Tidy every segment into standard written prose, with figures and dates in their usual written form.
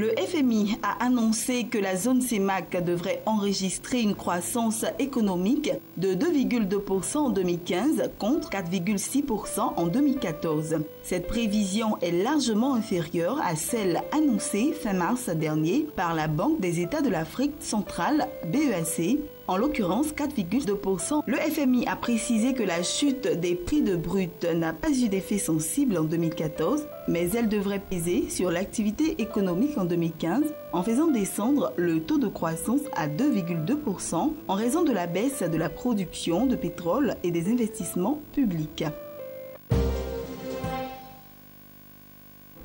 Le FMI a annoncé que la zone CEMAC devrait enregistrer une croissance économique de 2,2% en 2015 contre 4,6% en 2014. Cette prévision est largement inférieure à celle annoncée fin mars dernier par la Banque des États de l'Afrique centrale, BEAC, en l'occurrence 4,2%. Le FMI a précisé que la chute des prix de brut n'a pas eu d'effet sensible en 2014, mais elle devrait peser sur l'activité économique en 2015 en faisant descendre le taux de croissance à 2,2% en raison de la baisse de la production de pétrole et des investissements publics.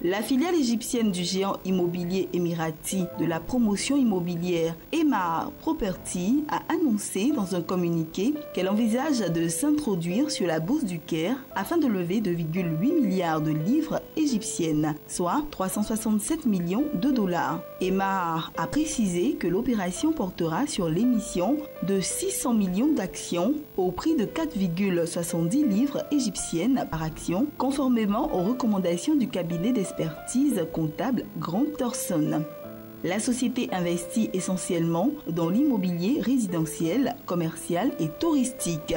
La filiale égyptienne du géant immobilier émirati de la promotion immobilière Emaar Property a annoncé dans un communiqué qu'elle envisage de s'introduire sur la bourse du Caire afin de lever 2,8 milliards de livres égyptiennes, soit 367 millions de dollars. Emaar a précisé que l'opération portera sur l'émission de 600 millions d'actions au prix de 4,70 livres égyptiennes par action, conformément aux recommandations du cabinet d'expertise comptable Grant Thornton. La société investit essentiellement dans l'immobilier résidentiel, commercial et touristique.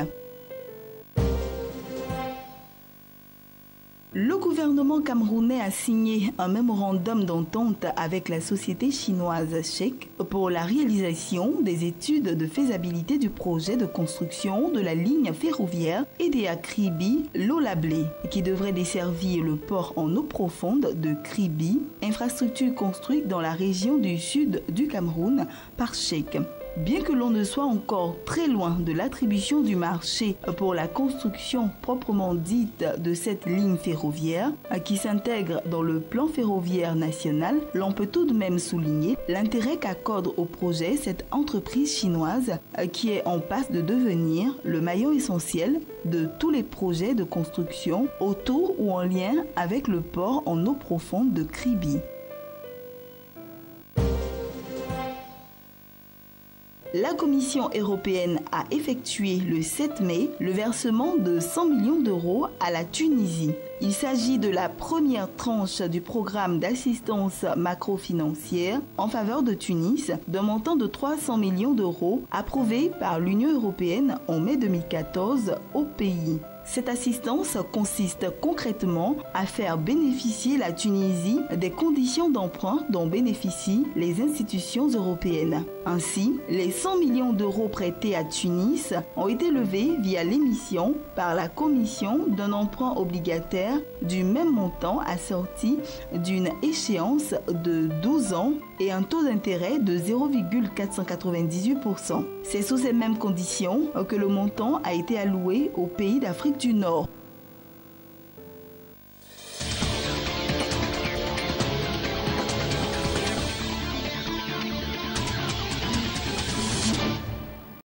Le gouvernement camerounais a signé un mémorandum d'entente avec la société chinoise SHEC pour la réalisation des études de faisabilité du projet de construction de la ligne ferroviaire EDA Kribi-Lolablé, qui devrait desservir le port en eau profonde de Kribi, infrastructure construite dans la région du sud du Cameroun par SHEC. Bien que l'on ne soit encore très loin de l'attribution du marché pour la construction proprement dite de cette ligne ferroviaire qui s'intègre dans le plan ferroviaire national, l'on peut tout de même souligner l'intérêt qu'accorde au projet cette entreprise chinoise qui est en passe de devenir le maillon essentiel de tous les projets de construction autour ou en lien avec le port en eau profonde de Kribi. La Commission européenne a effectué le 7 mai le versement de 100 millions d'euros à la Tunisie. Il s'agit de la première tranche du programme d'assistance macrofinancière en faveur de Tunis d'un montant de 300 millions d'euros approuvé par l'Union européenne en mai 2014 au pays. Cette assistance consiste concrètement à faire bénéficier la Tunisie des conditions d'emprunt dont bénéficient les institutions européennes. Ainsi, les 100 millions d'euros prêtés à Tunis ont été levés via l'émission par la Commission d'un emprunt obligataire du même montant assorti d'une échéance de 12 ans et un taux d'intérêt de 0,498%. C'est sous ces mêmes conditions que le montant a été alloué aux pays d'Afrique du Nord.